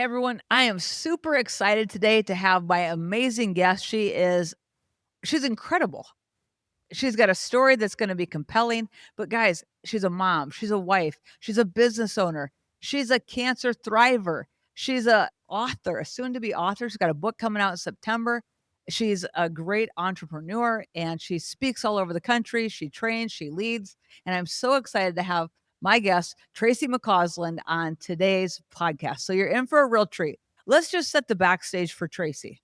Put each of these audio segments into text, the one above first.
Hey everyone, I am super excited today to have my amazing guest. She's incredible. She's got a story that's going to be compelling, but guys, she's a mom, she's a wife, she's a business owner, she's a cancer thriver. She's a author, a soon to be author. She's got a book coming out in September. She's a great entrepreneur and she speaks all over the country. She trains, she leads, and I'm so excited to have my guest, Traci McCausland, on today's podcast. So you're in for a real treat. Let's just set the backstage for Traci.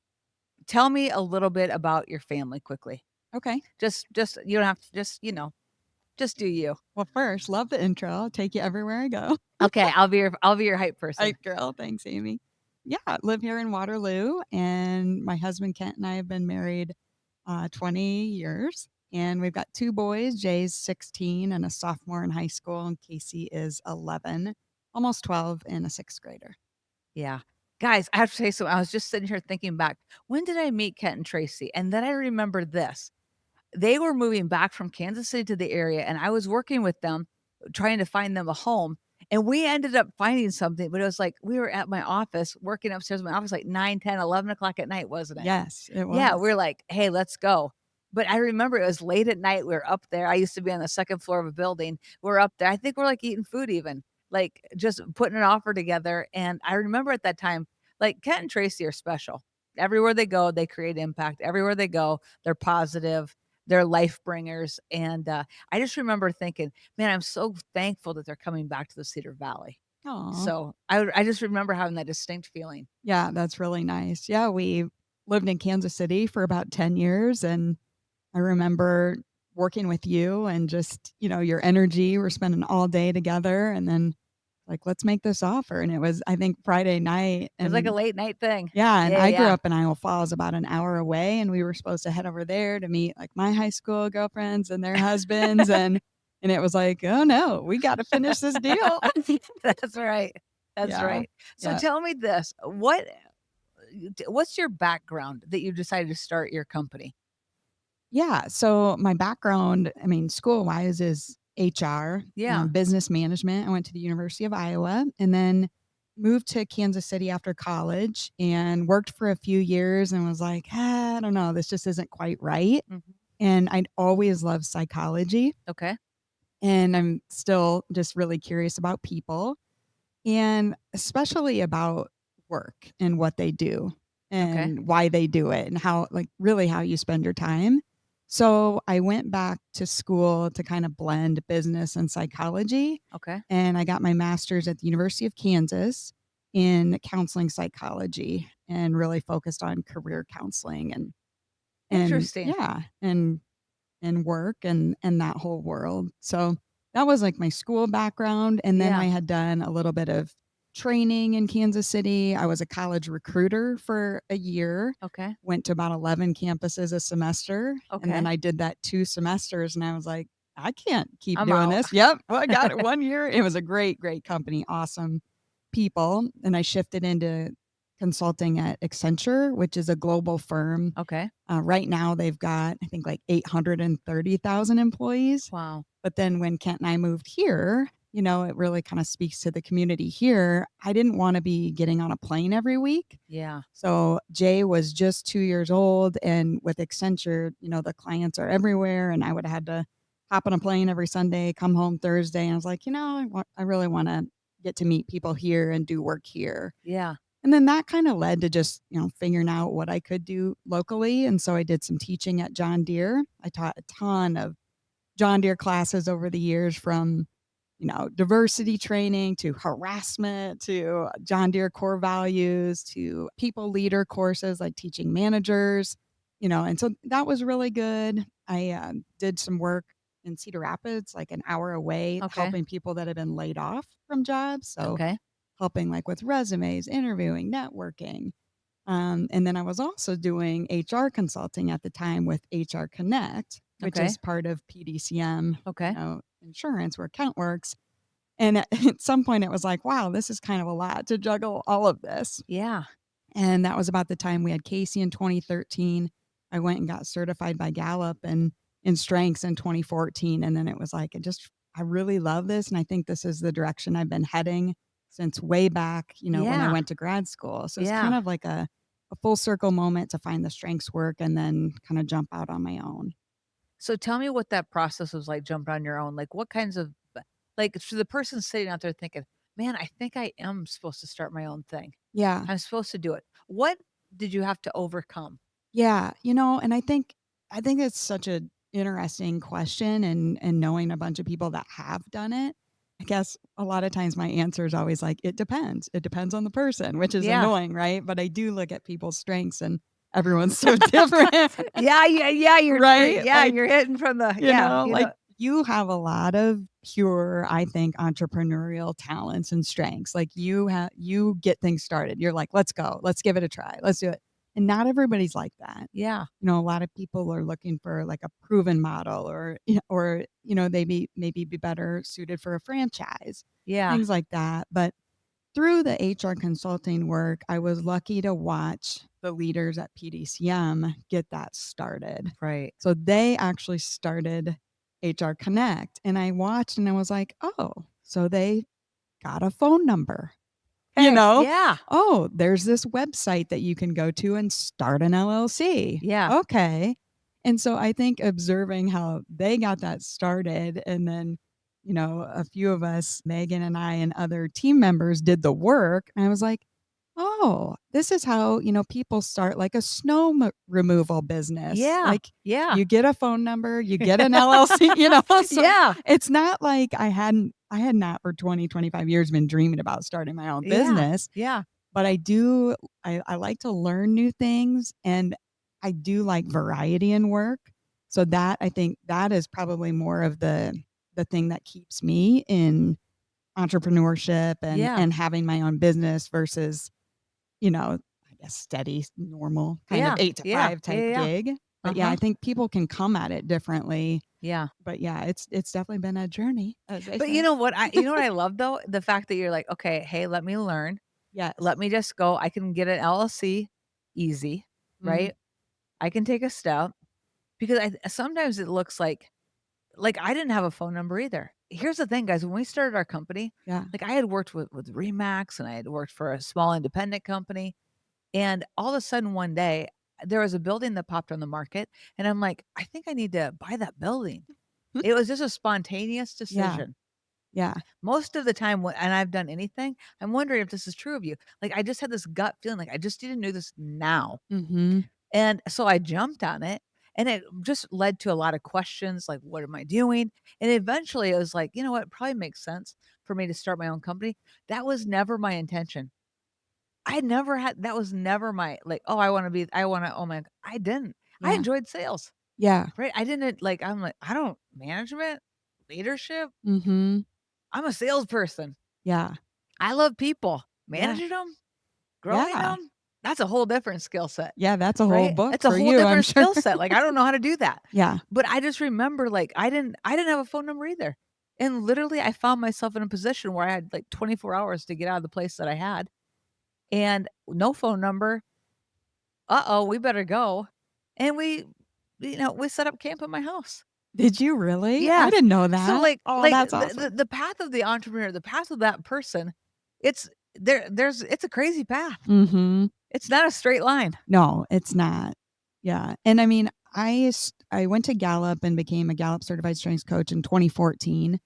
Tell me a little bit about your family quickly. Okay. Just you don't have to just do you. Well, first, love the intro. I'll take you everywhere I go. Okay, I'll be your hype person. Hype girl. Thanks, Amy. Yeah, live here in Waterloo, and my husband Kent and I have been married 20 years, and we've got two boys. Jay's 16 and a sophomore in high school, and Casey is 11, almost 12, and a sixth grader. Yeah. Guys, I have to say so I was just sitting here thinking back, when did I meet Kent and Tracy? And then I remember this. They were moving back from Kansas City to the area, and I was working with them, trying to find them a home, and we ended up finding something, but it was like we were at my office, working upstairs in my office, like 9, 10, 11 o'clock at night, wasn't it? Yes, it Yeah, was. we're like, "Hey, let's go." But I remember it was late at night, we were up there. I used to be on the 2nd floor of a building. We're up there. I think we're, like, eating food even, like, just putting an offer together, and I remember at that time, like, Kent and Tracy are special. Everywhere they go, they create impact. Everywhere they go, they're positive, they're life bringers, and, I just remember thinking, "Man, I'm so thankful that they're coming back to the Cedar Valley." Aw. So, I just remember having that distinct feeling. Yeah, that's really nice. Yeah, we lived in Kansas City for about 10 years, and I remember working with you and just, your energy. We're spending all day together and then like, let's make this offer. And it was, I think, Friday night. It was like a And late night thing. yeah, and Yeah, I grew yeah. up in Iowa Falls about an hour away, and we were supposed to head over there to meet like my high school girlfriends and their husbands. And it was like, oh no, we got to finish this deal. That's right. That's Yeah. right. So Yeah. tell me this, what's your background that you decided to start your company? Yeah. So my background, I mean, school wise is HR, Yeah. business management. I went to the University of Iowa and then moved to Kansas City after college and worked for a few years and was like, I don't know, this just isn't quite right. Mhm. And I'd always loved psychology. Okay. And I'm still just really curious about people and especially about work and what they do Okay. and why they do it and how, like, really how you spend your time. So I went back to school to kind of blend business and psychology. Okay. And I got my master's at the University of Kansas in counseling psychology and really focused on career counseling and Interesting. yeah, and work and that whole world. So that was like my school background. And then Yeah. I had done a little bit of training in Kansas City. I was a college recruiter for a year, Okay. went to about 11 campuses a semester. And then Okay. I did that 2 semesters and I was like, I can't keep I'm doing out. this. Yep. Well, I got it 1 year. It was a great, great company. Awesome people. And I shifted into consulting at Accenture, which is a global firm. Okay. Right now, they've got, I think, like 830,000 employees. Wow. But then when Kent and I moved here, it really kind of speaks to the community here. I didn't want to be getting on a plane every week. Yeah. So Jay was just 2 years old. And with Accenture, the clients are everywhere. And I would have had to hop on a plane every Sunday, come home Thursday. And I was like, I really want to get to meet people here and do work here. Yeah. And then that kinda led to just, figuring out what I could do locally, and so I did some teaching at John Deere. I taught a ton of John Deere classes over the years from, diversity training to harassment to John Deere core values to people leader courses, like teaching managers, and so that was really good. I, did some work in Cedar Rapids, like an hour away, Okay. helping people that had been laid off from jobs, so Okay. helping, like, with resumes, interviewing, networking. And then I was also doing HR consulting at the time with HR Connect, which Okay. is part of PDCM, Okay. insurance where Kent works. And at some point, it was like, wow, this is kind of a lot to juggle all of this. Yeah. And that was about the time we had Casey in 2013. I went and got certified by Gallup and in strengths in 2014. And then it was like, I really love this. And I think this is the direction I've been heading since way back, when I Yeah. went to grad school. So it's kind Yeah. of like a full circle moment to find the strengths work and then kind of jump out on my own. So tell me what that process was like jumping on your own. Like what kinds of like to the person sitting out there thinking, "Man, I think I am supposed to start my own thing. Yeah. I'm supposed to do it." What did you have to overcome? Yeah, and I think it's such a interesting question and knowing a bunch of people that have done it. I guess a lot of times my answer is always like it depends. It depends on the person, which is Yeah. annoying, right? But I do look at people's strengths and everyone's so different. Yeah, yeah, yeah, Right? yeah, Like, you're hitting from the yeah, like you have a lot of pure, I think, entrepreneurial talents and strengths. Like you get things started. You're like, let's go, let's give it a try, let's do it. And not everybody's like that. yeah, A lot of people are looking for like a proven model or they maybe be better suited for a franchise, yeah, things like that. But through the HR consulting work, I was lucky to watch the leaders at PDCM get that started. right. So they actually started HR Connect, and I watched and I was like, "Oh, so they got a phone number." You Hey, know? yeah, "Oh, there's this website that you can go to and start an LLC." yeah, Okay. And so I think observing how they got that started and then, a few of us, Megan and I and other team members did the work, and I was like, "Oh, this is how, people start like a snow removal business." yeah, Like, yeah, you get a phone number, you get an LLC, so yeah, it's not like I had not for 20, 25 years been dreaming about starting my own yeah, business, yeah, but I like to learn new things and I do like variety in work. So that I think that is probably more of the thing that keeps me in entrepreneurship and yeah, having my own business versus, I guess steady, normal kind of yeah, 8 to yeah, 5 yeah, type yeah, gig. But yeah, uh-huh, I think people can come at it differently. yeah. But yeah, it's definitely been a journey, as they But say. you know what I love though? The fact that you're like, "Okay, hey, let me learn. Yes. Let me just go. I can get an LLC easy, Mhm. right? I can take a step." Because I sometimes it looks like I didn't have a phone number either. Here's the thing, guys, when we started our company, Yeah. like I had worked with Remax and I had worked for a small independent company. And all of a sudden one day, there was a building that popped on the market. And I'm like, I think I need to buy that building. It was just a spontaneous Yeah. decision. Yeah. Most of the time, when and I've done anything, I'm wondering if this is true of you. Like I just had this gut feeling, like I just need to do this now. Mhm. And so I jumped on it, and it just led to a lot of questions like, "What am I doing?" And eventually, it was like, "You know what? It probably makes sense for me to start my own company." That was never my intention. I never had that was never my like, "Oh, I wanna own my" I didn't. I Yeah. enjoyed sales, Yeah. right? I didn't like, I'm like, "I don't management, leadership, Mhm. I'm a salesperson. Yeah. I love people. Yeah. Managing them, growing Yeah. them, that's a whole different skill set." Yeah, that's a whole Right? book It's a for whole you, I'm different sure. skill set, like, I don't know how to do that. Yeah. But I just remember, like, I didn't have a phone number either. And literally, I found myself in a position where I had, like, 24 hours to get out of the place that I had, and no phone number. "Uh-oh, we better go." And we set up camp at my house. Did you really? I Yes. didn't know So, that. Oh, like, that's the awesome. the path of the entrepreneur, the path of that person, it's it's a crazy path. Mhm. It's not a straight line. No, it's not. Yeah, and I mean, I went to Gallup and became a Gallup-certified strengths coach in 2014,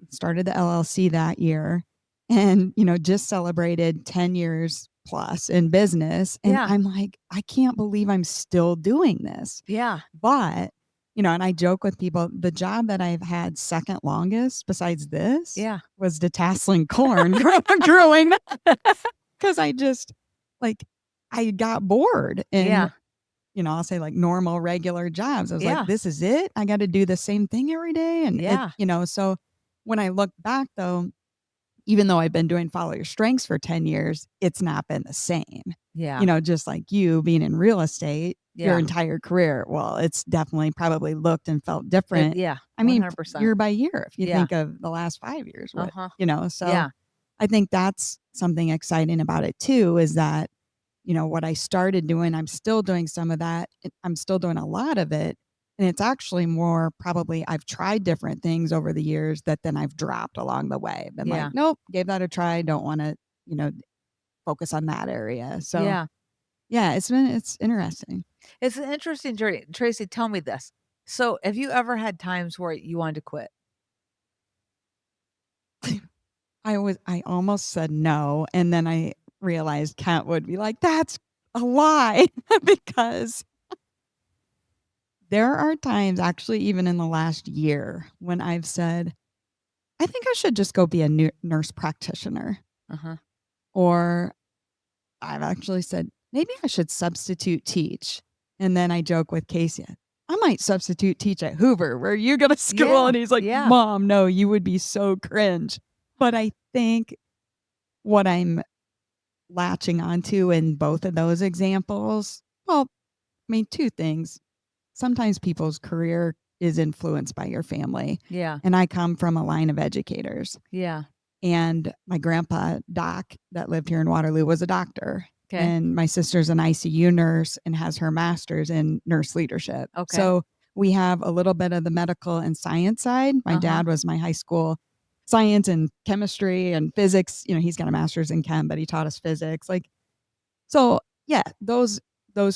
started the LLC that year, and, just celebrated 10 years plus in business, and Yeah. I'm like, "I can't believe I'm still doing this." Yeah. But, and I joke with people, the job that I've had second longest besides this Yeah. was detasseling corn growing because I just like, I got bored Yeah. and, I'll say like normal regular jobs. I was like, Yeah. this is it. I got to do the same thing every day. And Yeah. so when I look back though, even though I've been doing follow your strengths for 10 years, it's not been the same. Yeah. Just like you being in real estate your Yeah. entire career. Well, it's definitely probably looked and felt different. Yeah, I mean, 100%. year by year, if you Yeah. think of the last 5 years, Uh-huh. so Yeah. I think that's something exciting about it too, is that, what I started doing, I'm still doing some of that. I'm still doing a lot of it, And it's actually more probably I've tried different things over the years that then I've dropped along the way. Been like, Yeah. "Nope, gave that a try, don't wanna, you know, focus on that area." So, Yeah. yeah, it's interesting. It's an interesting journey. Tracy, tell me this. So, have you ever had times where you wanted to quit? I almost said no, and then I realized Kent would be like, "That's a lie," because there are times, actually even in the last year, when I've said, "I think I should just go be a nurse practitioner," Uh-huh. or I've actually said, "Maybe I should substitute teach." And then I joke with Casey, "I might substitute teach at Hoover, where you go to school." Yeah. And he's like, Yeah. "Mom, no, you would be so cringe." But I think what I'm latching onto in both of those examples, well, I mean, 2 things. Sometimes people's career is influenced by your family, Yeah. and I come from a line of educators. Yeah. And my grandpa, Doc, that lived here in Waterloo, was a doctor. Okay. And my sister's an ICU nurse and has her master's in nurse leadership. Okay. So we have a little bit of the medical and science side. My Uh-huh. dad was my high school science and chemistry and physics. You know, he's got a master's in chem, but he taught us physics. Like, so yeah, those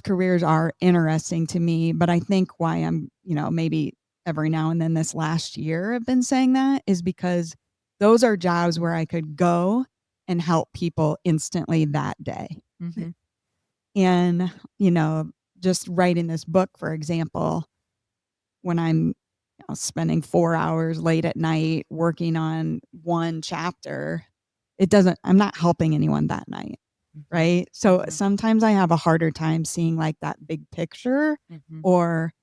careers are interesting to me. But I think why I'm, maybe every now and then this last year I've been saying that is because those are jobs where I could go and help people instantly that day. Mhm. And, just writing this book, for example, when I'm spending 4 hours late at night working on one chapter, I'm not helping anyone that night. Mhm. Right? So Mhm. sometimes I have a harder time seeing like that big picture Mhm. or,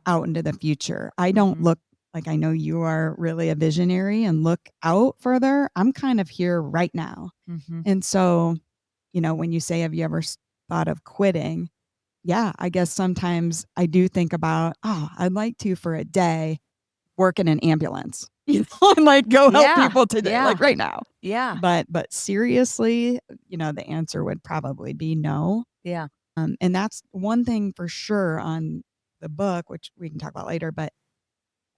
out into the future. I don't Mhm. look like, I know you are really a visionary and look out further. I'm kind of here right now. Mhm. And so, when you say, have you ever thought of quitting? Yeah, I guess sometimes I do think about, oh, I'd like to for a day work in an ambulance, and like go help Yeah. people today, Yeah. like right now. Yeah. But seriously, the answer would probably be no. Yeah. And that's one thing for sure on the book, which we can talk about later. But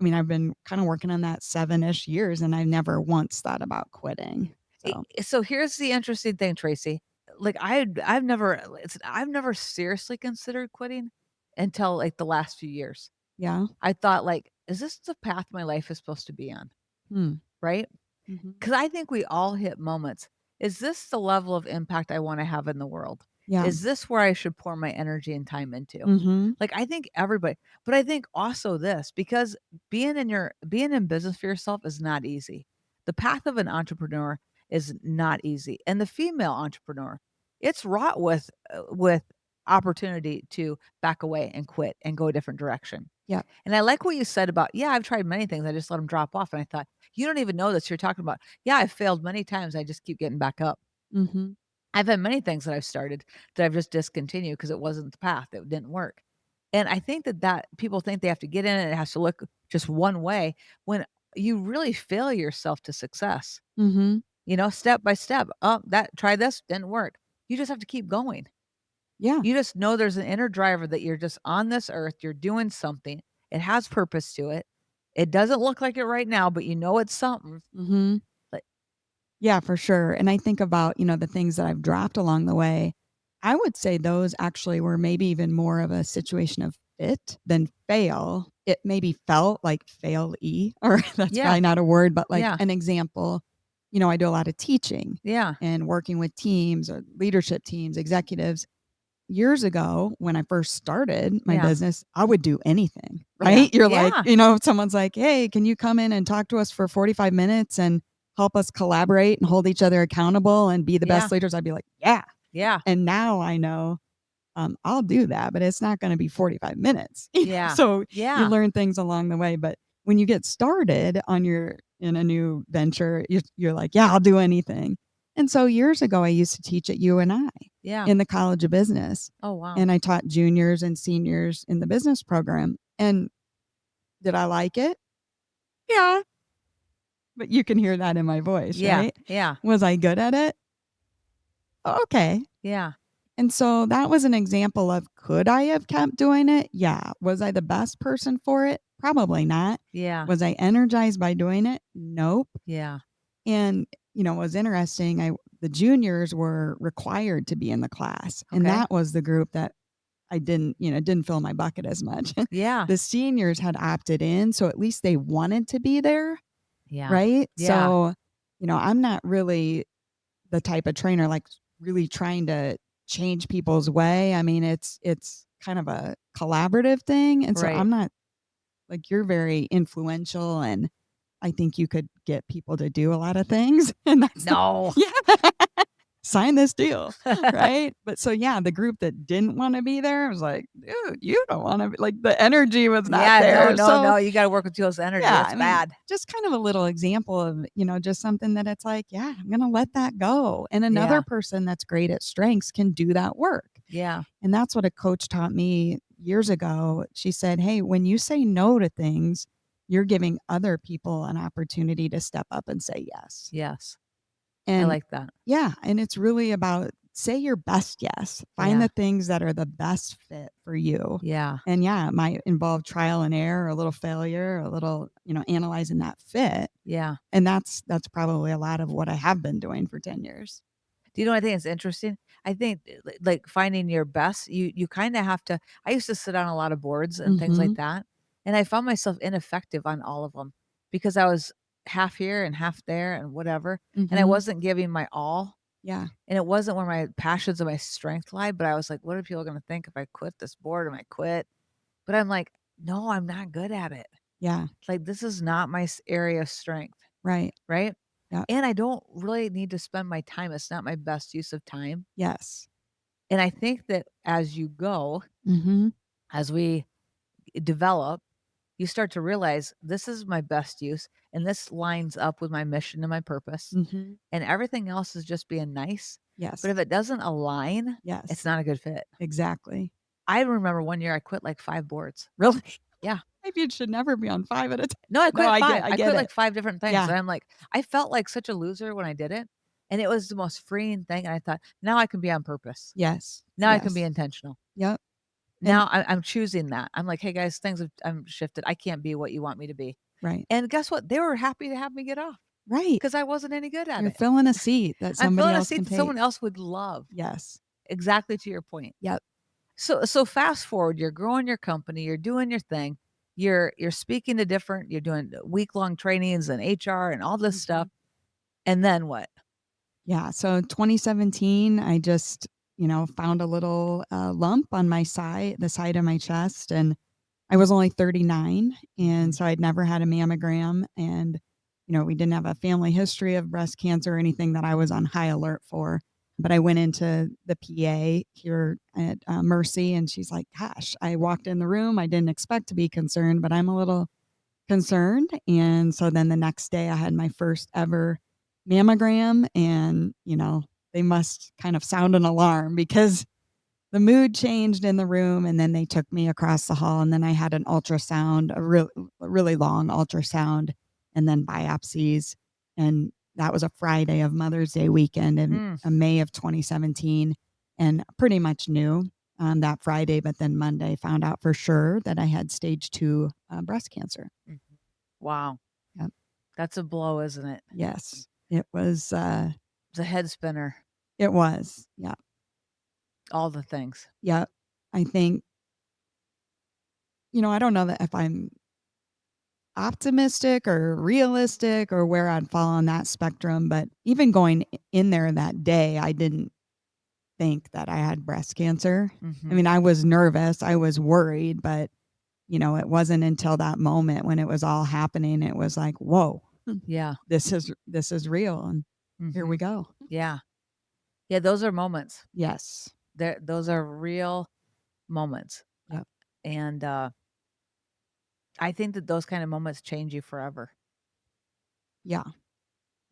I mean, I've been kind of working on that 7-ish years and I've never once thought about quitting. So, So here's the interesting thing, Tracy. Like I've never seriously considered quitting until like the last few years. yeah. I thought like, is this the path my life is supposed to be on? Hmm. Right? Mhm. 'Cause I think we all hit moments. Is this the level of impact I wanna have in the world? Yeah. Is this where I should pour my energy and time into? Mhm. Like, I think everybody, but I think also this, because being in business for yourself is not easy. The path of an entrepreneur is not easy, and the female entrepreneur, it's wrought with opportunity to back away and quit and go a different direction. Yeah. And I like what you said about, "Yeah, I've tried many things, I just let them drop off," and I thought, "You don't even know this, you're talking about, yeah, I've failed many times, I just keep getting back up." Mhm. I've had many things that I've started that I've just discontinued because it wasn't the path, it didn't work. And I think that people think they have to get in it, it has to look just one way, when you really fail yourself to success, Mhm. step by step. "Oh, try this, didn't work." You just have to keep going. Yeah. You just know there's an inner driver that you're just on this earth, you're doing something. It has purpose to it. It doesn't look like it right now, but you know it's something. Mhm. Like, Yeah, for sure. And I think about, the things that I've dropped along the way. I would say those actually were maybe even more of a situation of fit than fail. It maybe felt like fail-y, or that's yeah, probably not a word, but like yeah, an example, I do a lot of teaching yeah, and working with teams or leadership teams, executives. Years ago, when I first started my yeah, business, I would do anything, yeah, right? You're like, yeah, if someone's like, "Hey, can you come in and talk to us for 45 minutes and help us collaborate and hold each other accountable and be the yeah, best leaders?" I'd be like, "Yeah." yeah, And now I know, I'll do that, but it's not gonna be 45 minutes. yeah, So you yeah, learn things along the way, but when you get started in a new venture, you're like, "Yeah, I'll do anything." And so years ago, I used to teach at UNI yeah. in the College of Business, Oh, wow. and I taught juniors and seniors in the business program. And did I like it? Yeah, but you can hear that in my voice, Yeah, right? yeah, Was I good at it? Okay. yeah, And so that was an example of could I have kept doing it? Yeah. Was I the best person for it? Probably not. Yeah. Was I energized by doing it? Nope. Yeah. And, it was interesting. The juniors were required to be in the class, and Okay. that was the group that I didn't, didn't fill my bucket as much. Yeah. The seniors had opted in, so at least they wanted to be there, Yeah. right? Yeah. So, I'm not really the type of trainer like really trying to change people's way. I mean, it's kind of a collaborative thing, and so I'm Right. not like you're very influential and I think you could get people to do a lot of things and that's the No. yeah. Sign this deal, right? But so yeah, the group that didn't wanna be there was like, "Dude, you don't wanna be," like, the energy was not Yeah. No, there. no, So no. You gotta work with people's energy. yeah, It's I mean, bad. just kind of a little example of, just something that it's like, yeah, I'm gonna let that go. And another Yeah. person that's great at strengths can do that work. Yeah. And that's what a coach taught me years ago. She said, "Hey, when you say no to things, you're giving other people an opportunity to step up and say yes." Yes. I And like that. yeah, and it's really about say your best yes. Find Yeah. the things that are the best fit for you. Yeah. And yeah, it might involve trial and error, a little failure, a little, analyzing that fit. Yeah. And that's probably a lot of what I have been doing for 10 years. Do you know what I think is interesting? I think, like, finding your best, you kinda have to I used to sit on a lot of boards and things like Mhm. that, and I found myself ineffective on all of them because I was half here and half there and whatever, and I Mhm. wasn't giving my all, Yeah. and it wasn't where my passions and my strength lie, but I was like, "What are people gonna think if I quit this board? Am I quit?" But I'm like, "No, I'm not good at it. Yeah. Like, this is not my area of strength." Right. Right? Yeah. And I don't really need to spend my time. It's not my best use of time. Yes. And I think that as you go, Mhm. as we develop, you start to realize this is my best use and this lines up with my mission and my purpose. Mhm. And everything else is just being nice. But Yes. if it doesn't align, it's Yes. not a good fit. Exactly. I remember one year I quit like 5 boards. Really? Yeah. Maybe it should never be on 5 at a time. No, I But no, quit 5. I I get quit it. like 5 different things. Yeah. And I'm like, I felt like such a loser when I did it. And it was the most freeing thing. And I thought, now I can be on purpose. Yes. Now I can be Yes. intentional. Yep. And Now I'm choosing that. I'm like, "Hey, guys, things have I'm shifted. I can't be what you want me to be." right. And guess what? They were happy to have me get off Right. because I wasn't any good at You're it. filling a seat that I'm somebody filling a else seat can that someone take. else would love. Yes. Exactly to your point. Yep. So fast forward, you're growing your company, you're doing your thing, you're speaking to different, you're doing week-long trainings and HR and all this stuff. Mhm. And then what? Yeah, so 2017, I just, found a little, lump on my side the side of my chest, and I was only 39, and Mhm. so I'd never had a mammogram, and, we didn't have a family history of breast cancer or anything that I was on high alert for, but I went into the PA here at, Mercy, and she's like, "Gosh," I walked in the room, I didn't expect to be concerned, but I'm a little concerned, and so then the next day I had my first ever mammogram and, they must kind of sound an alarm because the mood changed in the room, and then they took me across the hall, and then I had an ultrasound, a really long ultrasound, and then biopsies, and that was a Friday of Mother's Day weekend in, Mm, May of 2017, and pretty much knew, that Friday, but then Monday found out for sure that I had stage 2, breast cancer. mhm. Wow. Yep. That's a blow, isn't it? Yes. It was, It's a head spinner, it was. Yeah. all the things. Yep. I think, I don't know that if I'm optimistic or realistic or where I'd fall on that spectrum, but even going in there that day, I didn't think that I had breast cancer. I Mhm. mean, I was nervous, I was worried, but, it wasn't until that moment when it was all happening, it was like, "Whoa, Yeah. this is real, and here we Mhm. go." Yeah. Yeah, those are moments. Yes. Those are real moments, Yep. and, I think that those kind of moments change you forever, Yeah.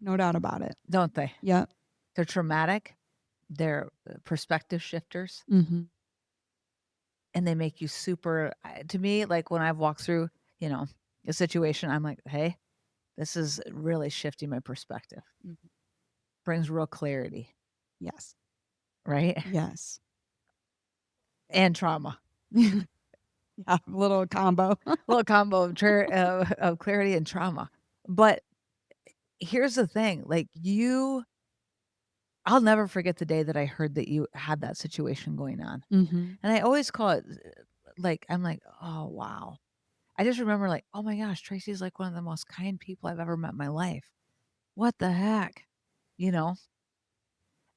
No doubt about it. don't they? Yep. They're traumatic, they're, perspective shifters, Mhm. and they make you super to me, like, when I've walked through, you know, a situation, I'm like, "Hey, this is really shifting my perspective." Mhm. Brings real clarity, Yes. right? Yes. and trauma. Yeah, little combo. Little combo of clarity and trauma. But here's the thing, like, I'll never forget the day that I heard that you had that situation going on, Mhm. and I always call it, like, I'm like, "Oh, wow." I just remember like, "Oh my gosh, Tracy's like one of the most kind people I've ever met in my life. What the heck?" You know?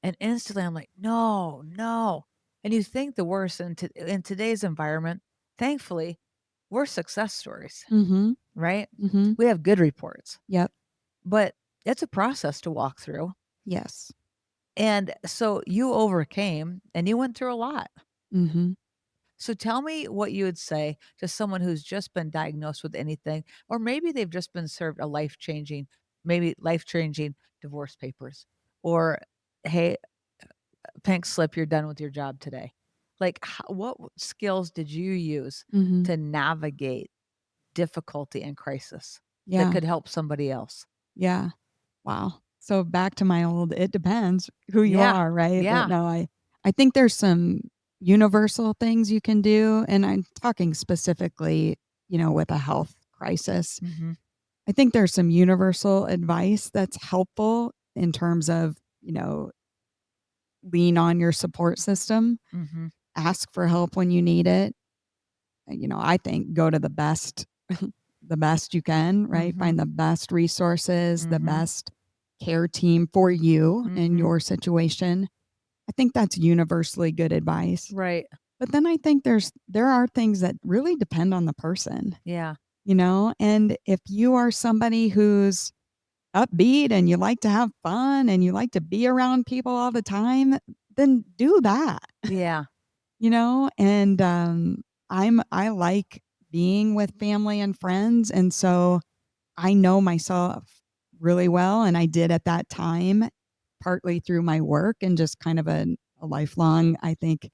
And instantly I'm like, "No, no." And you think the worst in today's environment, thankfully, we're success stories, Mhm. right? Mhm. We have good reports, Yep. but it's a process to walk through. Yes. And so you overcame and you went through a lot. Mhm. So tell me what you would say to someone who's just been diagnosed with anything, or maybe they've just been served a maybe life changing divorce papers, or hey, pink slip, you're done with your job today. Like, what skills did you use Mhm. to navigate difficulty and crisis that Yeah. could help somebody else? Yeah. Wow. So back to my old it depends who you Yeah. are, right? But Yeah. no, I think there's some universal things you can do, and I'm talking specifically, with a health crisis. Mhm. I think there's some universal advice that's helpful in terms of, lean on your support system, Mhm. ask for help when you need it. I think go to the best you can, right? Mhm. Find the best resources, the Mhm. best care team for you in Mhm. your situation. I think that's universally good advice. Right. But then I think there are things that really depend on the person, Yeah. and if you are somebody who's upbeat and you like to have fun and you like to be around people all the time, then do that. Yeah. And I like being with family and friends, and so I know myself really well, and I did at that time, partly through my work and just kind of a lifelong, I think,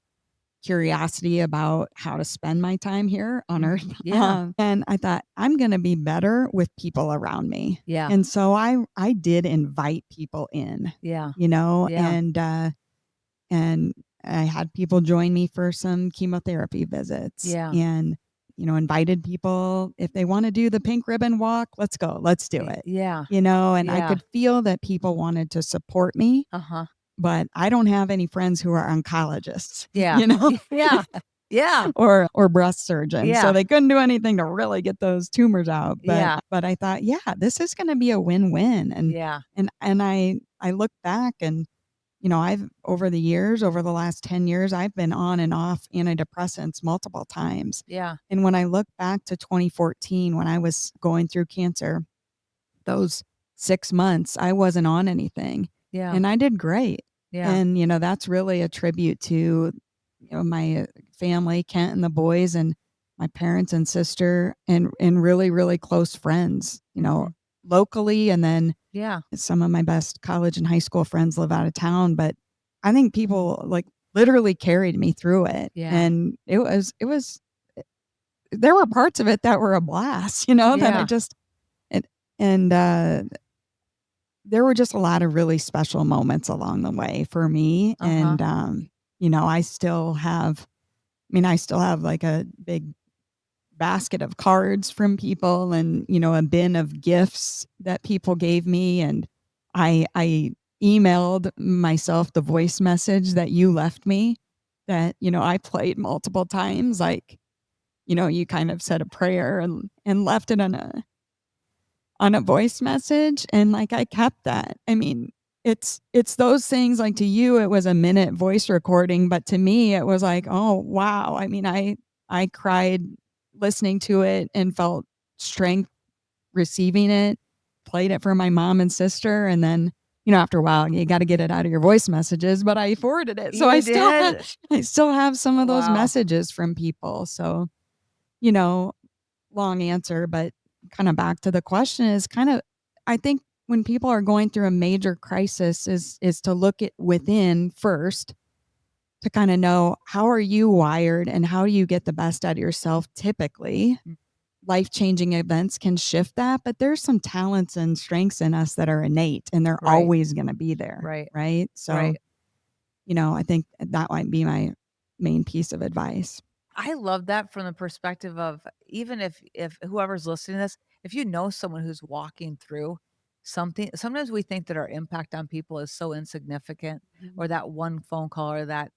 curiosity about how to spend my time here on Mm. earth. Yeah. And I thought, I'm going to be better with people around me. Yeah. And so I did invite people in, Yeah. Yeah. and I had people join me for some chemotherapy visits Yeah. and, invited people if they want to do the pink ribbon walk, let's go, let's do it. Yeah. And I Yeah. could feel that people wanted to support me, Uh-huh. but I don't have any friends who are oncologists, Yeah. Yeah. Yeah. or breast surgeons. So Yeah. they couldn't do anything to really get those tumors out. But Yeah. but I thought, yeah, this is gonna be a win-win. And Yeah. and and I look back and I've over the years, over the last 10 years, I've been on and off antidepressants multiple times. Yeah. And when I look back to 2014 when I was going through cancer, those 6 months, I wasn't on anything, Yeah. and I did great. Yeah. And, that's really a tribute to, my family, Kent and the boys, and my parents and sister, and really, really close friends, Mhm. locally, and then Yeah. some of my best college and high school friends live out of town, but I think people, like, literally carried me through it, Yeah. and it was there were parts of it that were a blast, that I Yeah. just and and, there were just a lot of really special moments along the way for me, Uh-huh. and, I still have, like, a big basket of cards from people and, a bin of gifts that people gave me, and I emailed myself the voice message that you left me that, I played multiple times, like, you kind of said a prayer and left it on a voice message, and, like, I kept that. I mean, it's those things, like, to you, it was a minute voice recording, but to me, it was like, "Oh, wow." I mean, I cried listening to it and felt strength receiving it, played it for my mom and sister, and then, after a while, you gotta get it out of your voice messages, but I forwarded it, so You did? I still have some of those Wow. messages from people, so, you know long answer, but kinda back to the question is kinda I think when people are going through a major crisis is to look at within first to kinda know how are you wired and how do you get the best out of yourself typically. Mm. Life-changing events can shift that, but there's some talents and strengths in us that are innate, and they're Right. always gonna be there, Right. right? So, Right. I think that might be my main piece of advice. I love that from the perspective of even if whoever's listening to this, if you know someone who's walking through something, sometimes we think that our impact on people is so insignificant, Mhm. or that one phone call, or that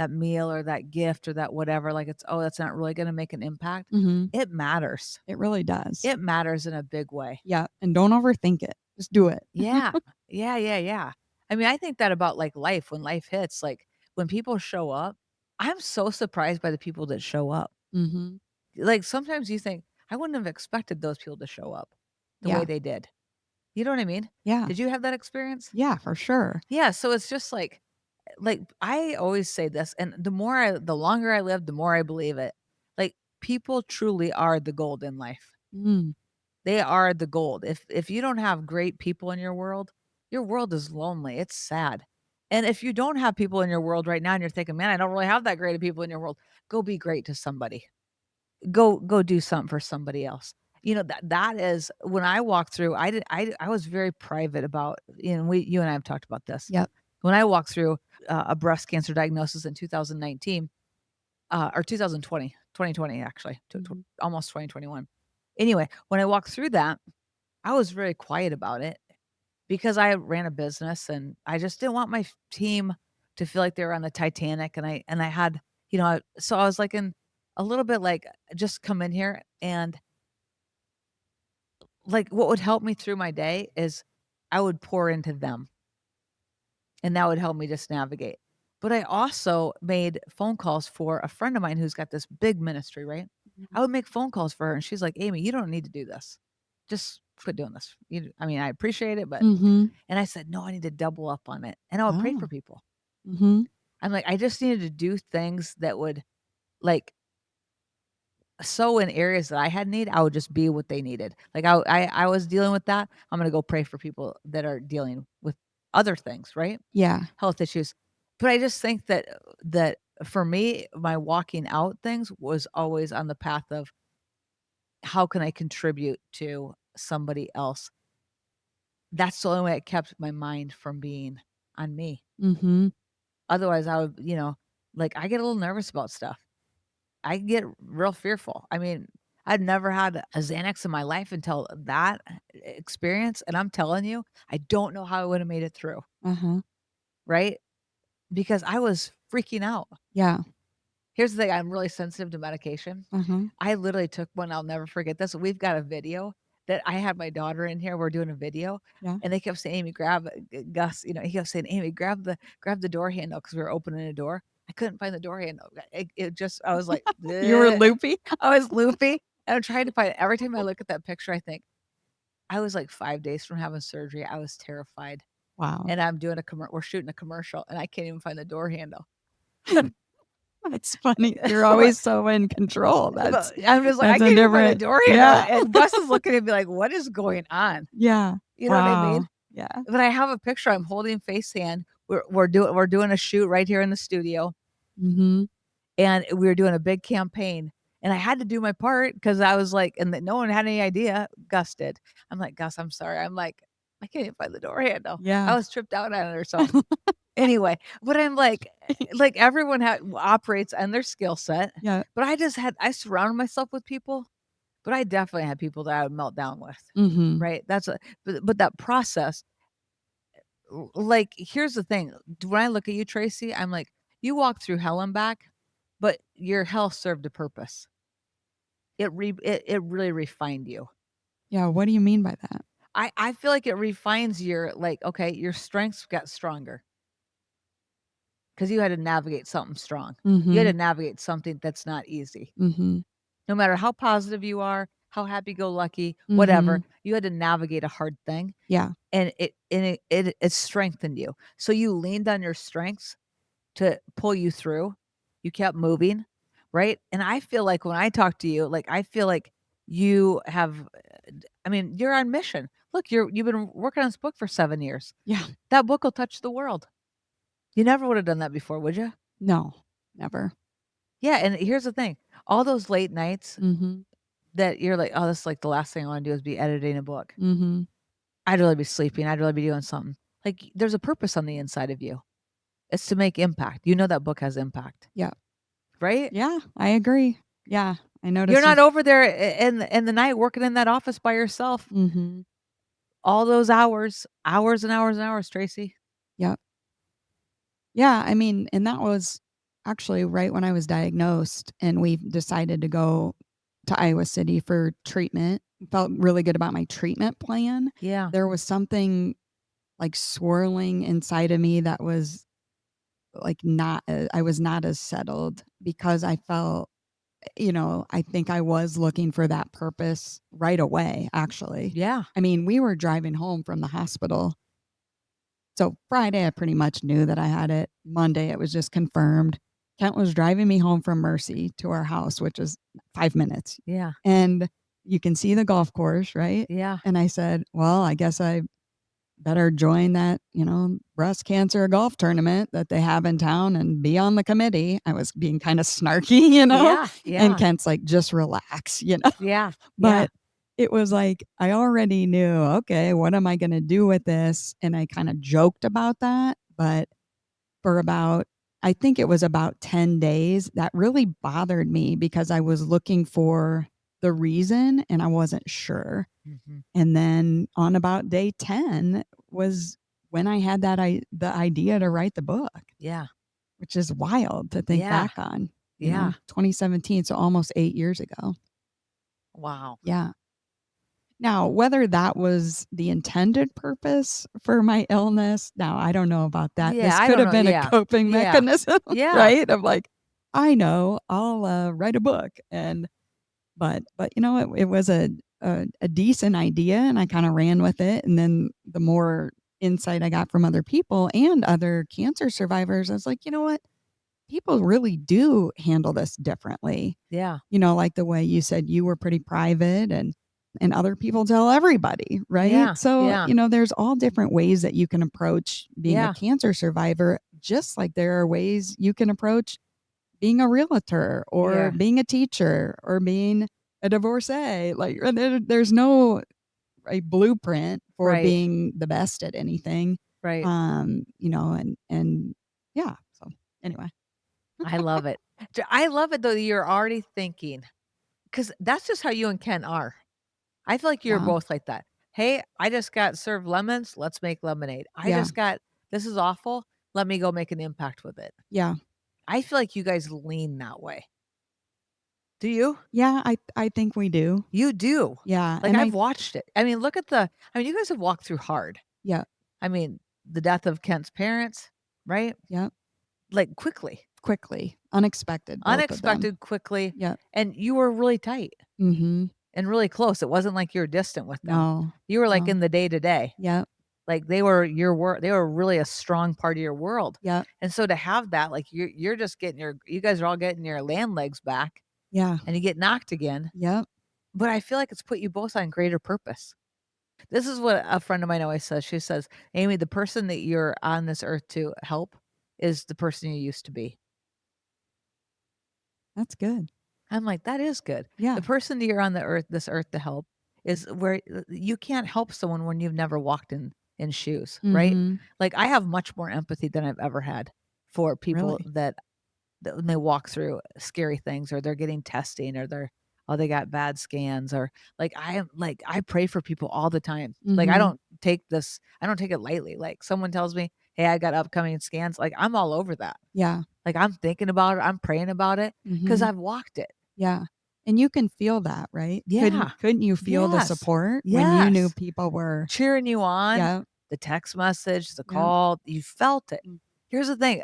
meal, or that gift, or that whatever, like it's, oh, that's not really going to make an impact. Mhm. It matters. It really does. It matters in a big way. Yeah, and don't overthink it. Just do it. Yeah. Yeah, yeah, yeah. I mean, I think that about, like, life, when life hits, like, when people show up, I'm so surprised by the people that show up. Mhm. Like, sometimes you think, "I wouldn't have expected those people to show up the way Yeah. they did." You know what I mean? Yeah. Did you have that experience? Yeah, for sure. Yeah, so it's just like, I always say this, and the longer I live, the more I believe it. Like, people truly are the gold in life. Mm. They are the gold. If you don't have great people in your world is lonely, it's sad. And if you don't have people in your world right now and you're thinking, "Man, I don't really have that great of people in your world," go be great to somebody. Go do something for somebody else. You know, that is when I walked through, I was very private about, you and I have talked about this. Yep. When I walked through a breast cancer diagnosis in 2019, or 2020 actually, Mhm. almost 2021. Anyway, when I walked through that, I was very quiet about it because I ran a business and I just didn't want my team to feel like they were on the Titanic, and I had, so I was like in a little bit like, just come in here, and like what would help me through my day is I would pour into them, and that would help me just navigate. But I also made phone calls for a friend of mine who's got this big ministry, right? I would make phone calls for her and she's like, "Amy, you don't need to do this. Just quit doing this. I mean, I appreciate it, but," Mhm. and I said, "No, I need to double up on it." And I would pray for Oh. people. Mhm. I'm like, I just needed to do things that would, like, so in areas that I had need, I would just be what they needed. Like, I was dealing with that. I'm gonna go pray for people that are dealing with other things, right? Yeah. Health issues. But I just think that for me, my walking out things was always on the path of how can I contribute to somebody else? That's the only way it kept my mind from being on me. Mhm. Otherwise, I would, like, I get a little nervous about stuff. I get real fearful. I mean, I'd never had a Xanax in my life until that experience, and I'm telling you, I don't know how I would have made it through, Uh-huh. right? Because I was freaking out. Yeah. Here's the thing, I'm really sensitive to medication. Uh-huh. I literally took one, I'll never forget this. We've got a video that I had my daughter in here, we're doing a video, Yeah. and they kept saying, "Amy, grab Gus," he kept saying, "Amy, grab the door handle," because we were opening a door. I couldn't find the door handle. It just I was like, You were "Bleh." loopy? I was loopy, and I'm trying to find every time I look at that picture, I think, I was like 5 days from having surgery, I was terrified, Wow. and I'm doing we're shooting a commercial, and I can't even find the door handle. That's funny. You're always so in control. But I'm just like, "I That's a can't even find the different door handle," yeah. and Gus is looking at me like, "What is going on?" Yeah. You know what I mean? Wow. Yeah. But I have a picture, I'm holding face hand, we're doing a shoot right here in the studio, Mhm. and we were doing a big campaign, and I had to do my part because I was like, and that no one had any idea. Gus did. I'm like, "Gus, I'm sorry." I'm like, "I can't even find the door handle." Yeah. I was tripped out on it or something. Anyway, but I'm like everyone operates on their skill set, Yeah. but I surrounded myself with people, but I definitely had people that I would melt down with, Mhm. right? But that process, like, here's the thing, when I look at you, Tracy, I'm like, you walked through hell and back, but your hell served a purpose. It really refined you. Yeah, what do you mean by that? I feel like it refines okay, your strengths got stronger because you had to navigate something strong. You had to Mhm. navigate something that's not easy. Mhm. No matter how positive you are, how happy-go-lucky, whatever, Mhm. you had to navigate a hard thing, Yeah. and it strengthened you. So you leaned on your strengths to pull you through. You kept moving, right? And I feel like when I talk to you, like, I feel like you have, I mean, you're on mission. Look, you've been working on this book for 7 years. Yeah. That book will touch the world. You never would have done that before, would you? No. Never. Yeah, and here's the thing, all those late nights Mhm. that you're like, "Oh, this is like the last thing I wanna do is be editing a book. Mhm. I'd rather be sleeping. I'd rather be doing something." Like, there's a purpose on the inside of you. It's to make impact. You know that book has impact. Yeah. right? Yeah, I agree. Yeah, I You're noticed not there's over there in the night working in that office by yourself mhm. all those hours, hours and hours and hours, Tracy. Yep. Yeah, I mean, and that was actually right when I was diagnosed and we decided to go to Iowa City for treatment. Felt really good about my treatment plan. Yeah, There was something like swirling inside of me that was like not I was not as settled because I felt, I think I was looking for that purpose right away actually. yeah, I mean, we were driving home from the hospital. So Friday, I pretty much knew that I had it. Monday, it was just confirmed. Kent was driving me home from Mercy to our house, which is 5 minutes. yeah, And you can see the golf course, right? yeah, And I said, well, I guess I better join that, breast cancer golf tournament that they have in town and be on the committee. I was being kind of snarky, yeah, And yeah, Kent's like, just relax, yeah, yeah, But it was like, I already knew, okay, what am I gonna do with this? And I kinda joked about that, but for about I think it was about 10 days, that really bothered me because I was looking for the reason and I wasn't sure. mhm, And then on about day 10 was when I had the idea to write the book, yeah, which is wild to think yeah, back on, yeah. 2017, so almost 8 years ago. Wow. Yeah. Now, whether that was the intended purpose for my illness, now I don't know about that. Yeah, This I could don't have know. been a Yeah, coping yeah, mechanism, yeah, right? Of like, I know, I'll write a book, and but it was a decent idea, and I kind of ran with it. And then the more insight I got from other people and other cancer survivors, I was like, you know what? People really do handle this differently. yeah, Like the way you said you were pretty private and other people tell everybody, right? yeah, So, yeah, there's all different ways that you can approach being a yeah, cancer survivor, just like there are ways you can approach being a realtor or yeah. being a teacher or being a divorcee. Like there's no a blueprint for Right, being the best at anything. right. And yeah. So anyway, I love it. I love it though that you're already thinking, because that's just how you and Ken are. I feel like you're yeah, both like that. "Hey, I just got served lemons, let's make lemonade. I yeah, just got this is awful, let me go make an impact with it." yeah. I feel like you guys lean that way. Do you? Yeah, I think we do. You do. Yeah, Like, and I've watched it. I mean, look at you guys have walked through hard. yeah, I mean, the death of Kent's parents, right? yeah, Like, quickly, quickly, unexpected, both of them. unexpected, quickly, Yeah, and you were really tight mhm. and really close. It wasn't like you were distant with them. No, You were, like, no. in the day to day. Yep, Like, they were really a strong part of your world. yep, And so to have that, like, you're just getting you guys are all getting your land legs back, yeah, and you get knocked again, yep, but I feel like it's put you both on greater purpose. This is what a friend of mine always says. She says, "Amy, the person that you're on this earth to help is the person you used to be." that's good. I'm like, "That is good." The Yeah, person that you're on this earth to help is where you can't help someone when you've never walked in shoes, right? mhm, Like, I have much more empathy than I've ever had for people really. that when they walk through scary things or they're getting testing or they got bad scans or I pray for people all the time. Like Mhm, I don't take it lightly. Like someone tells me, "Hey, I got upcoming scans." Like I'm all over that. yeah, Like I'm thinking about it, I'm praying about it because mhm, I've walked it. yeah, and you can feel that, right? Couldn't Yeah. couldn't you feel the Yes. support when you knew Yes. people were Cheering you on, yeah, the text message, the yeah, call, you felt it. mm, Here's the thing,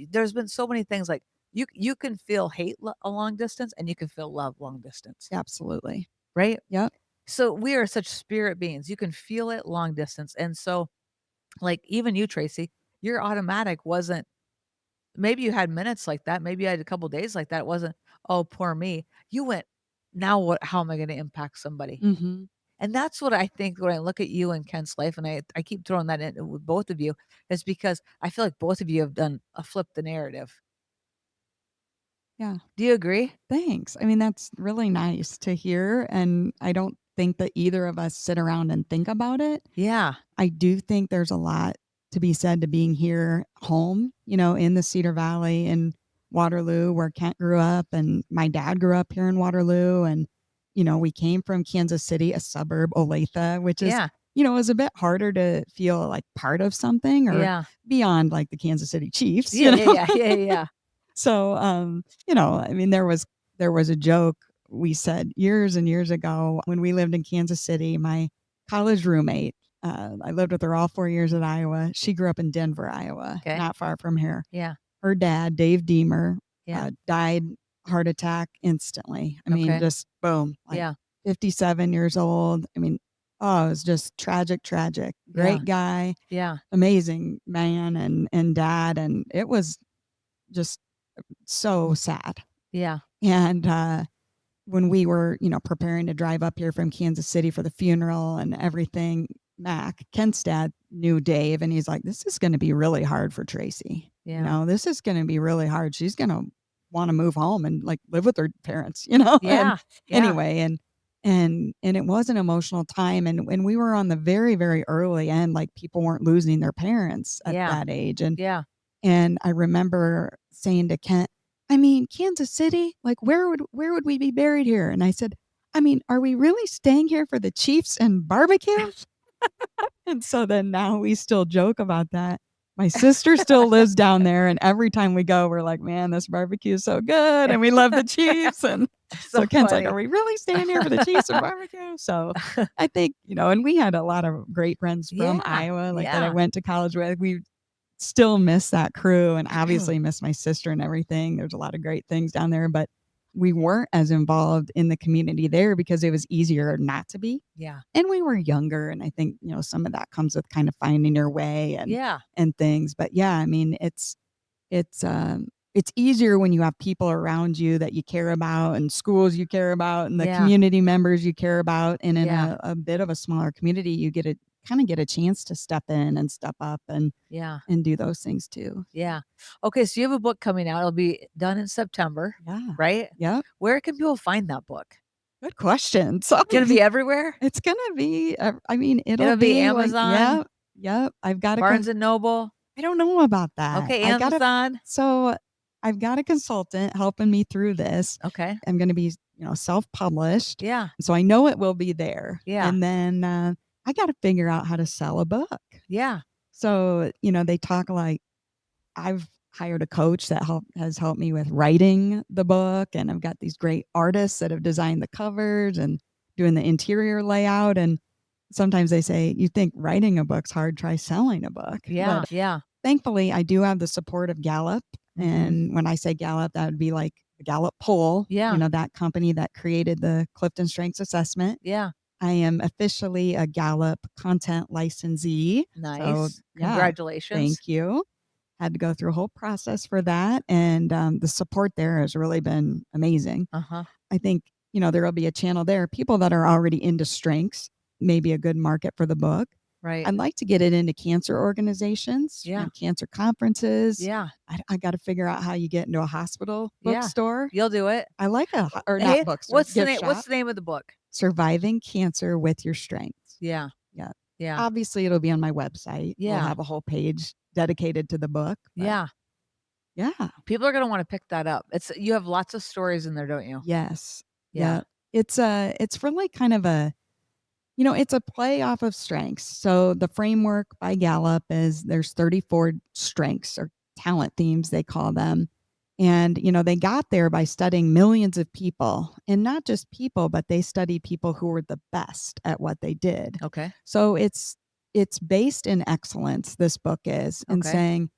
there's been so many things, like, you can feel hate a long distance, and you can feel love long distance, absolutely. right? Yep, So, we are such spirit beings, you can feel it long distance, and so, like, even you, Tracy, your automatic wasn't maybe you had minutes like that, maybe you had a couple days like that, it wasn't, "Oh, poor me." You went, "Now what how am I gonna impact somebody?" mhm, And that's what I think when I look at you and Ken's life, and I keep throwing that in with both of you, is because I feel like both of you have done a flip the narrative. yeah. Do you agree? Thanks. I mean, that's really nice to hear, and I don't think that either of us sit around and think about it. Yeah. I do think there's a lot to be said to being here home, in the Cedar Valley and Waterloo, where Kent grew up, and my dad grew up here in Waterloo. And, we came from Kansas City, a suburb, Olathe, which is, Yeah. is a bit harder to feel like part of something or Yeah. beyond like the Kansas City Chiefs, Yeah, yeah, yeah, yeah, yeah. So, I mean, there was a joke we said years and years ago when we lived in Kansas City. My college roommate, I lived with her all 4 years at Iowa. She grew up in Denver, Iowa, Okay. not far from here. Yeah. Her dad, Dave Deemer, Yeah. died heart attack instantly. I mean, Okay. just boom, like Yeah. 57 years old. I mean, oh, it was just tragic, tragic. Yeah. Great guy, Yeah. amazing man and dad, and it was just so sad. Yeah. And when we were, preparing to drive up here from Kansas City for the funeral and everything, Mac, Kent's dad, knew Dave, and he's like, "This is going to be really hard for Traci. Yeah. This is going to be really hard. She's going to want to move home and like live with her parents, And Yeah. Yeah. anyway, and it was an emotional time, and we were on the very, very early end. Like people weren't losing their parents at Yeah. that age, and Yeah. and I remember saying to Kent, "I mean, Kansas City, like where would we be buried here?" And I said, "I mean, are we really staying here for the Chiefs and barbecue?" And so then now we still joke about that. My sister still lives down there, and every time we go, we're like, "Man, this barbecue is so good, and we love the Chiefs." And So so Ken's like, "Are funny. we really staying here for the Chiefs and barbecue?" So I think, and we had a lot of great friends from Yeah. Iowa, like that I Yeah. went to college with. We still miss that crew and obviously miss my sister and everything. There's a lot of great things down there, but we weren't as involved in the community there because it was easier not to be. Yeah. And we were younger, and I think, some of that comes with kind of finding your way Yeah. and things. But yeah, I mean, it's easier when you have people around you that you care about and schools you care about and the Yeah. community members you care about. And in Yeah. a bit of a smaller community, you get a chance to step in and step up Yeah. and do those things too. Yeah. Okay, so you have a book coming out. It'll be done in September, Yeah. right? Yep. Where can people find that book? Good question. So Gonna be everywhere? it's gonna be, I mean, it'll It'll be be like, Amazon, yep, yep. Barnes& and Noble. I don't know about that. Okay, Amazon. So I've got a consultant helping me through this. Okay. I'm gonna be, self-published. Yeah. So I know it will be there. Yeah. And then I gotta figure out how to sell a book. Yeah. So, they talk like I've hired a coach that has helped me with writing the book, and I've got these great artists that have designed the covers and doing the interior layout. And sometimes they say, "You think writing a book's hard, try selling a book." Yeah. But Yeah. thankfully, I do have the support of Gallup. Mhm. And when I say Gallup, that would be like the Gallup poll, Yeah. that company that created the Clifton Strengths Assessment. Yeah. I am officially a Gallup content licensee. So, Nice. yeah, Congratulations. thank you. Had to go through a whole process for that, and, the support there has really been amazing. Uh-huh. I think, there will be a channel there. People that are already into strengths may be a good market for the book. Right. I'd like to get it into cancer organizations, Yeah. cancer conferences. Yeah. I gotta figure out how you get into a hospital Yeah. bookstore. You'll do it. I like or not Hey, bookstore, gift what's shop. the name of the book? Surviving Cancer with Your Strengths. Yeah. Yeah. Yeah. Obviously, it'll be on my website. We'll Yeah. have a whole page dedicated to the book, but Yeah. yeah. People are gonna wanna pick that up. You have lots of stories in there, don't you? Yes. Yeah. Yeah. It's really kind of it's a play off of strengths. So the framework by Gallup is there's 34 strengths or talent themes they call them. And they got there by studying millions of people, and not just people, but they studied people who were the best at what they did. Okay. So it's based in excellence, this book is, and Okay. saying,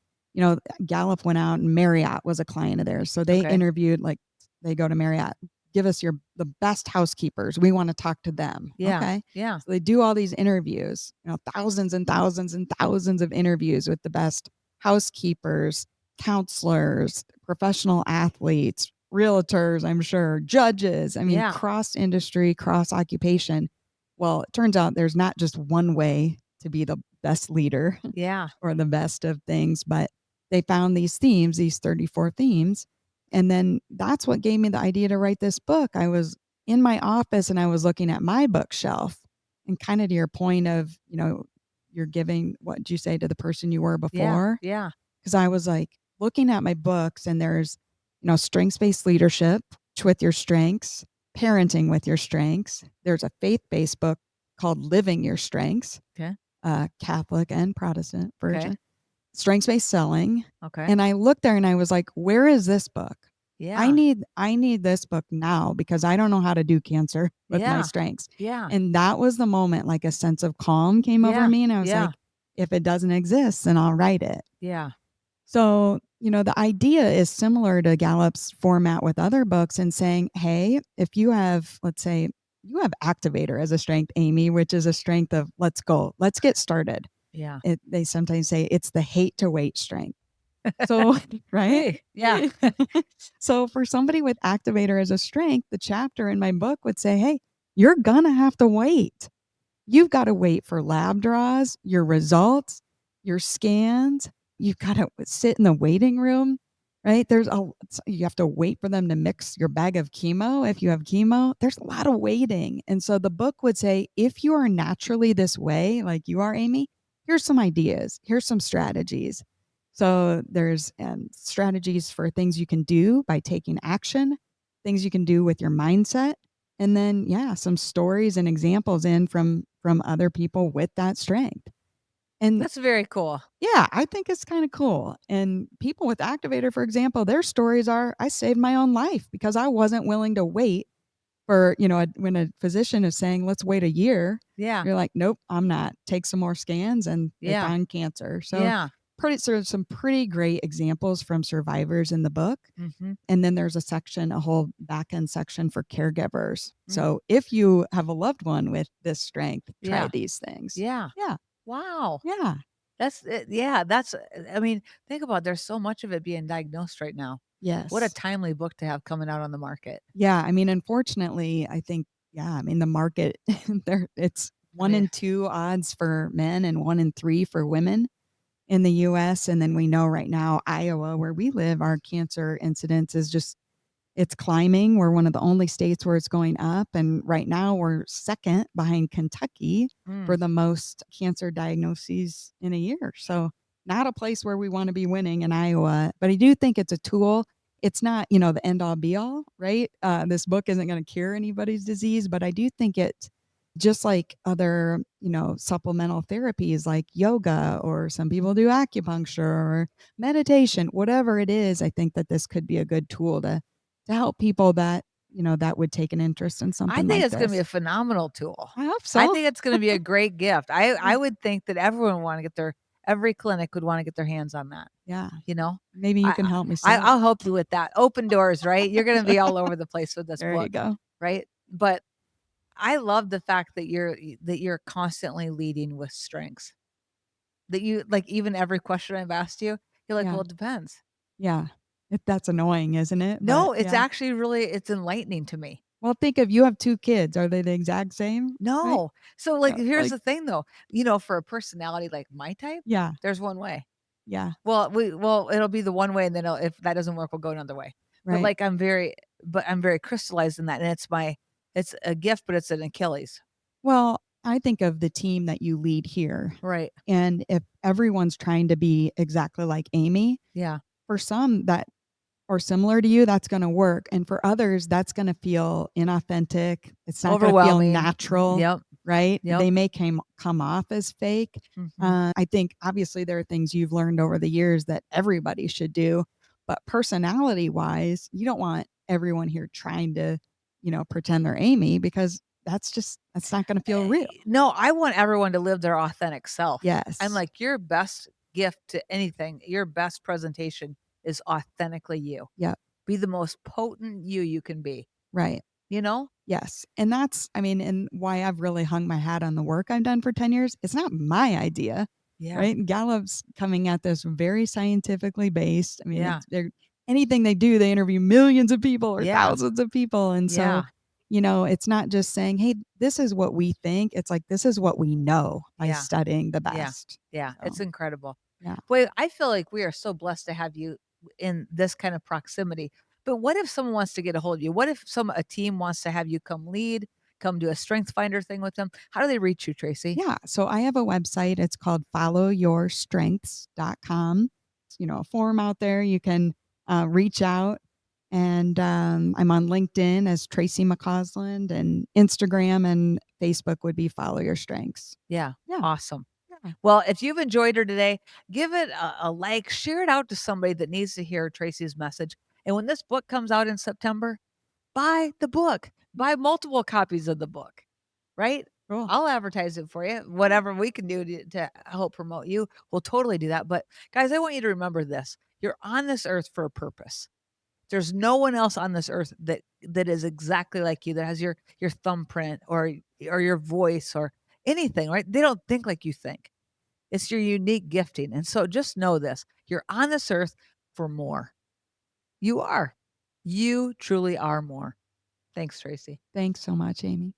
Gallup went out and Marriott was a client of theirs. So they Okay. interviewed, like they go to Marriott, "Give us the best housekeepers. We want to talk to them." Yeah. Okay. Yeah. So they do all these interviews, thousands and thousands and thousands of interviews with the best housekeepers, counselors, professional athletes, realtors, I'm sure, judges. I mean, Yeah. cross industry, cross occupation. Well, it turns out there's not just one way to be the best leader Yeah. or the best of things, but they found these themes, these 34 themes. And then that's what gave me the idea to write this book. I was in my office and I was looking at my bookshelf, and kind of to your point of, you're giving what did you say to the person you were Yeah. before? Yeah. Because I was like looking at my books, and there's strengths-based leadership with your strengths, parenting with your strengths. There's a faith-based book called Living Your Strengths, Okay. Catholic and Protestant Okay. version. Strengths-based selling. Okay. And I looked there and I was like, where is this book? I Yeah. need I need this book now because I don't know how to do cancer with my Yeah. strengths. Yeah. And that was the moment like a sense of calm came over Yeah. me and I was Yeah. like, if it doesn't exist, then I'll write it. Yeah. So, the idea is similar to Gallup's format with other books and saying, hey, if you have, let's say, you have activator as a strength, Amy, which is a strength of let's go, let's get started. Yeah. They sometimes say it's the hate to wait strength. So, right? Hey. Yeah. So, for somebody with activator as a strength, the chapter in my book would say, hey, you're going to have to wait. You've got to wait for lab draws, your results, your scans. You've got to sit in the waiting room, right? You have to wait for them to mix your bag of chemo. If you have chemo, there's a lot of waiting. And so the book would say, if you are naturally this way, like you are, Amy, here's some ideas, here's some strategies. So there's strategies for things you can do by taking action, things you can do with your mindset, and then yeah, some stories and examples in from other people with that strength. And That's very cool. yeah, I think it's kind of cool. And people with activator, for example, their stories are I saved my own life because I wasn't willing to wait for, when a physician is saying, let's wait a year, Yeah. you're like, nope, I'm not. Take some more scans and they Yeah. found cancer. So Yeah. there's some pretty great examples from survivors in the book. Mhm. And then there's a whole back end section for caregivers. Mm. So if you have a loved one with this strength, try Yeah. these things. Yeah. Yeah. Wow. Yeah. That's it. Yeah, that's I mean, think about there's so much of it being diagnosed right now. What a Yes. timely book to have coming out on the market. Yeah. I mean, unfortunately, I think, yeah, I mean, the market it's I one mean, in two odds for men and one in three for women in the US. And then we know right now, Iowa, where we live, our cancer incidence is just it's climbing. We're one of the only states where it's going up, and right now we're second behind Kentucky for mm, the most cancer diagnoses in a year. So, not a place where we want to be winning in Iowa, but I do think it's a tool. It's not, the end all be all, right? This book isn't going to cure anybody's disease, but I do think it, just like other, supplemental therapies like yoga, or some people do acupuncture or meditation, whatever it is, I think that this could be a good tool to help people that, that would take an interest in I something think like it's gonna be a this. phenomenal tool. I hope I so. think it's gonna be a great gift. I Yeah. would think that everyone wanna get their every clinic would wanna get their hands on that, Yeah. you know? Maybe you I can help me I sell I'll it. help you with that. Open doors, right? You're gonna be all over the place with this There you book, go. right? But I love the fact that you're constantly leading with strengths. That you like, even every question I've asked you, you're like, "Well, Yeah. it depends." Yeah. That's annoying, isn't it? But No, it's yeah. actually really it's enlightening to me. Well, think of you have 2 kids. Are they the exact same? Right? No. So, like, here's Like the thing, though, for a personality like my type, yeah. there's one way. Yeah. Well, it'll be the one way, and then if that doesn't work, we'll go another way. But, Right. like, I'm very crystallized in that, and it's a gift, but it's an Achilles. Well, I think of the team that you lead here, Right. and if everyone's trying to be exactly like Amy, Yeah. for some that or similar to you, that's gonna work, and for others, that's gonna feel inauthentic, it's not gonna feel Overwhelming. natural, Yep. right? Yep. They may come off as fake. Mhm. I think, obviously, there are things you've learned over the years that everybody should do, but personality-wise, you don't want everyone here trying to, pretend they're Amy because that's not gonna feel real. No, I want everyone to live their authentic self. I'm Yes. like, your best gift to anything, your best presentation is authentically you. Yep. Be the most potent you can be, Right. you know? Yes, and that's I mean, and why I've really hung my hat on the work I've done for 10 years, it's not my idea, Yeah. right? Gallup's coming at this very scientifically based. I mean, Yeah. it's they're anything they do, they interview millions of people or Yeah. thousands of people, and so, Yeah. it's not just saying, "Hey, this is what we think." It's like, "This is what we know by Yeah. studying the Yeah. best." Yeah. So, It's incredible. yeah. Boy, I feel like we are so blessed to have you in this kind of proximity. But what if someone wants to get a hold of you? What if a team wants to have you come lead, come do a strength finder thing with them? How do they reach you, Tracy? Yeah, so I have a website, it's called followyourstrengths.com. It's, a form out there, you can, reach out. And, I'm on LinkedIn as Traci McCausland, and Instagram and Facebook would be Follow Your Strengths. Yeah, Yeah, awesome. yeah. Well, if you've enjoyed her today, give it a like, share it out to somebody that needs to hear Tracy's message. And when this book comes out in September, buy the book, buy multiple copies of the book, right? Cool. I'll advertise it for you. Whatever we can do to help promote you, we'll totally do that. But guys, I want you to remember this. You're on this earth for a purpose. There's no one else on this earth that is exactly like you, that has your thumbprint or your voice or anything, right? They don't think like you think. It's your unique gifting. And so just know this. You're on this earth for more. You are. You truly are more. Thanks, Tracy. Thanks so much, Amy.